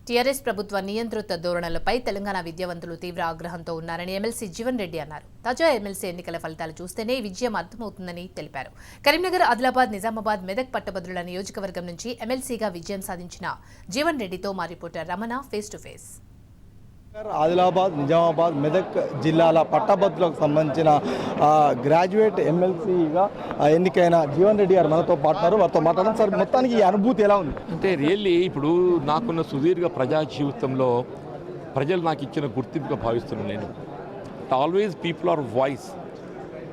TRS ప్రభుత్వ నియంత్రిత ధోరణులపై తెలంగాణ విద్యావంతులు తీవ్ర ఆగ్రహంతో ఉన్నారని ఎమ్మెల్సీ జీవన్ రెడ్డి అన్నారు. తాజా ఎమ్మెల్సీ ఎన్నికల ఫలితాలు చూస్తేనే విజయం అర్థమవుతుందని తెలిపారు. కరీంనగర్, ఆదిలాబాద్, నిజామాబాద్, మెదక్ పట్టభద్రుల నియోజకవర్గం నుంచి ఎమ్మెల్సీగా విజయం సాధించిన జీవన్ రెడ్డితో మా reporter Ramana face to face. Adilabad, Nizamabad, Medak జిల్లాల పట్టభద్రులకు సంబంధించిన గ్రాడ్యుయేట్ ఎమ్మెల్సీగా ఎన్నికైన జీవన్ రెడ్డి గారు మనతో వారితో మాట్లాడడం. సార్, మొత్తానికి ఈ అనుభూతి ఎలా ఉంది? అంటే రియల్లీ ఇప్పుడు నాకున్న సుదీర్ఘ ప్రజా జీవితంలో ప్రజలు నాకు ఇచ్చిన గుర్తింపుగా భావిస్తున్నాను నేను. Always people are voice.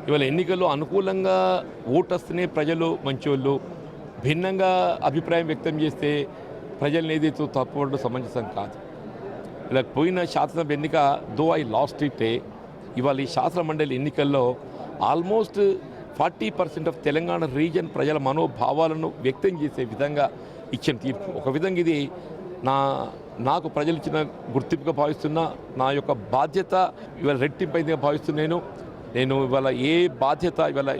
ఇవాళ ఎన్నికల్లో అనుకూలంగా ఓటు వస్తేనే ప్రజలు మంచోళ్ళు, భిన్నంగా అభిప్రాయం వ్యక్తం చేస్తే ప్రజలను ఏదైతే తప్పుపడడం సమంజసం కాదు. ఇలా పోయిన శాసనసభ ఎన్నిక దో ఐ లాస్ట్ ఇట్, ఇవాళ ఈ శాసన మండలి ఎన్నికల్లో ఆల్మోస్ట్ 40% ఆఫ్ తెలంగాణ రీజన్ ప్రజల మనోభావాలను వ్యక్తం చేసే విధంగా ఇచ్చిన తీర్పు. ఒక విధంగా ఇది నాకు ప్రజలు ఇచ్చిన గుర్తింపుగా భావిస్తున్నా, నా యొక్క బాధ్యత ఇవాళ రెట్టింపైందిగా భావిస్తున్నాను. నేను ఇవాళ ఏ బాధ్యత ఇవాళ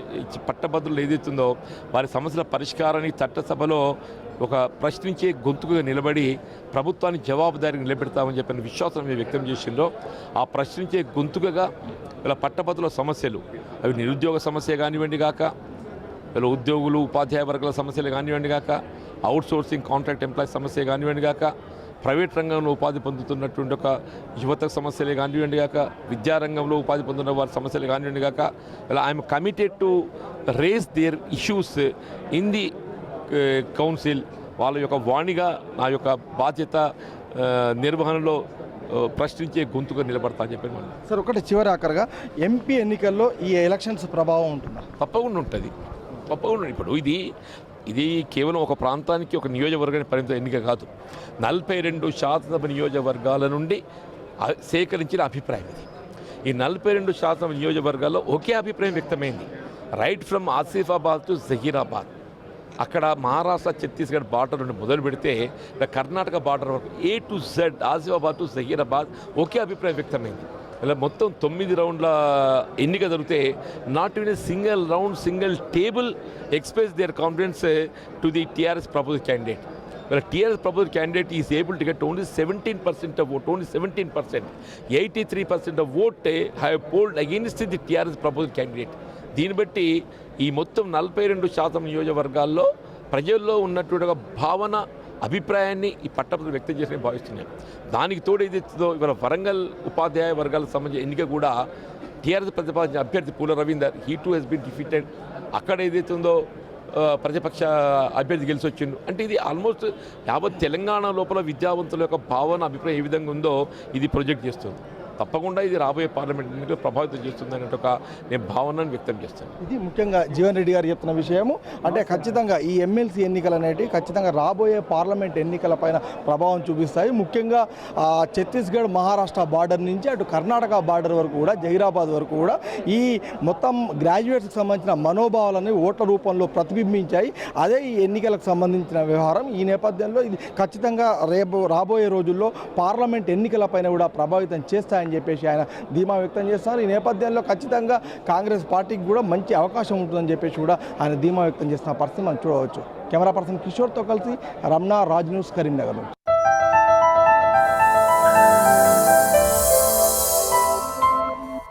పట్టభద్రులు ఏదైతుందో వారి సమస్యల పరిష్కారానికి చట్టసభలో ఒక ప్రశ్నించే గొంతుకుగా నిలబడి ప్రభుత్వాన్ని జవాబుదారీగా నిలబెడతామని చెప్పిన విశ్వాసం మేము వ్యక్తం చేసిందో, ఆ ప్రశ్నించే గొంతుకగా ఇలా పట్టభద్రుల సమస్యలు, అవి నిరుద్యోగ సమస్య కానివ్వండి కాక, ఇలా ఉద్యోగులు ఉపాధ్యాయ వర్గాల సమస్యలు కానివ్వండి కాక, అవుట్సోర్సింగ్ కాంట్రాక్ట్ ఎంప్లాయీస్ సమస్య కానివ్వండి కాక, ప్రైవేట్ రంగంలో ఉపాధి పొందుతున్నటువంటి ఒక యువత సమస్యలే కానివ్వండి కాక, విద్యారంగంలో ఉపాధి పొందుతున్న వారి సమస్యలు కానివ్వండి కాక, ఇలా I'm committed to raise their issues in the council. వాళ్ళ యొక్క వాణిగా నా యొక్క బాధ్యత నిర్వహణలో ప్రశ్నించే గొంతుగా నిలబడతా అని చెప్పాను. సార్, ఒకటి చివరి ఆఖరిగా ఎంపీ ఎన్నికల్లో ఈ ఎలక్షన్స్ ప్రభావం ఉంటుందా? తప్పకుండా ఉంటుంది, తప్పకుండా. ఇప్పుడు ఇది కేవలం ఒక ప్రాంతానికి, ఒక నియోజకవర్గానికి పరిమిత ఎన్నిక కాదు. 42 శాసనసభ నియోజకవర్గాల నుండి సేకరించిన అభిప్రాయం ఇది. ఈ 42 శాసనసభ నియోజకవర్గాల్లో ఒకే అభిప్రాయం వ్యక్తమైంది. Right from Asifabad to Zahirabad, అక్కడ మహారాష్ట్ర ఛత్తీస్గఢ్ బార్డర్ నుండి మొదలు పెడితే కర్ణాటక బార్డర్ వరకు A to Z, Asifabad to Zahirabad ఒకే అభిప్రాయం వ్యక్తమైంది. ఇలా మొత్తం 9 రౌండ్ల ఎన్నిక జరిగితే not in a single round, single table express their confidence to the TRS propose candidate. Well, TRS proposed candidate is able to get only 17% of vote, only 17%. 83% of vote have polled against the TRS proposed candidate. దీన్ని బట్టి ఈ మొత్తం 42 శాతం నియోజకవర్గాల్లో ప్రజల్లో ఉన్నటువంటి ఒక భావన, అభిప్రాయాన్ని ఈ పట్టభద్రులు వ్యక్తం చేసి భావిస్తున్నాయి. దానికి తోడు ఏదైతుందో ఇవాళ వరంగల్ ఉపాధ్యాయ వర్గాలకు సంబంధించిన ఎన్నిక కూడా టీఆర్ఎస్ ప్రతిపాదించిన అభ్యర్థి Poola Ravinder, he too has been defeated. అక్కడ ఏదైతుందో ప్రతిపక్ష అభ్యర్థి గెలిచి వచ్చిండు. అంటే ఇది ఆల్మోస్ట్ యావత్ తెలంగాణ లోపల విద్యావంతుల యొక్క భావన, అభిప్రాయం ఏ విధంగా ఉందో ఇది ప్రొజెక్ట్ చేస్తుంది. తప్పకుండా ఇది రాబోయే పార్లమెంట్ ఎన్నికలు ప్రభావితం చేస్తుంది అనే ఒక నేను భావనను వ్యక్తం చేస్తాను. ఇది ముఖ్యంగా జీవన్ రెడ్డి గారు చెప్తున్న విషయము. అంటే ఖచ్చితంగా ఈ ఎమ్మెల్సీ ఎన్నికలు అనేవి ఖచ్చితంగా రాబోయే పార్లమెంట్ ఎన్నికలపైన ప్రభావం చూపిస్తాయి. ముఖ్యంగా ఛత్తీస్గఢ్ మహారాష్ట్ర బార్డర్ నుంచి అటు కర్ణాటక బార్డర్ వరకు కూడా, జహీరాబాద్ వరకు కూడా ఈ మొత్తం గ్రాడ్యుయేట్స్కి సంబంధించిన మనోభావాలని ఓట్ల రూపంలో ప్రతిబింబించాయి. అదే ఈ ఎన్నికలకు సంబంధించిన వ్యవహారం. ఈ నేపథ్యంలో ఇది ఖచ్చితంగా రాబోయే రోజుల్లో పార్లమెంట్ ఎన్నికలపైన కూడా ప్రభావితం చేస్తాయని చెప్పేసి ఆయన ధీమా వ్యక్తం చేస్తున్నారు. ఈ నేపథ్యంలో ఖచ్చితంగా కాంగ్రెస్ పార్టీకి కూడా మంచి అవకాశం ఉంటుందని చెప్పేసి కూడా ఆయన ధీమా వ్యక్తం చేస్తున్న పరిస్థితి మనం చూడవచ్చు. కెమెరా పర్సన్ కిషోర్తో కలిసి రమణ, రాజ్ న్యూస్, కరీంనగర్ నుంచి.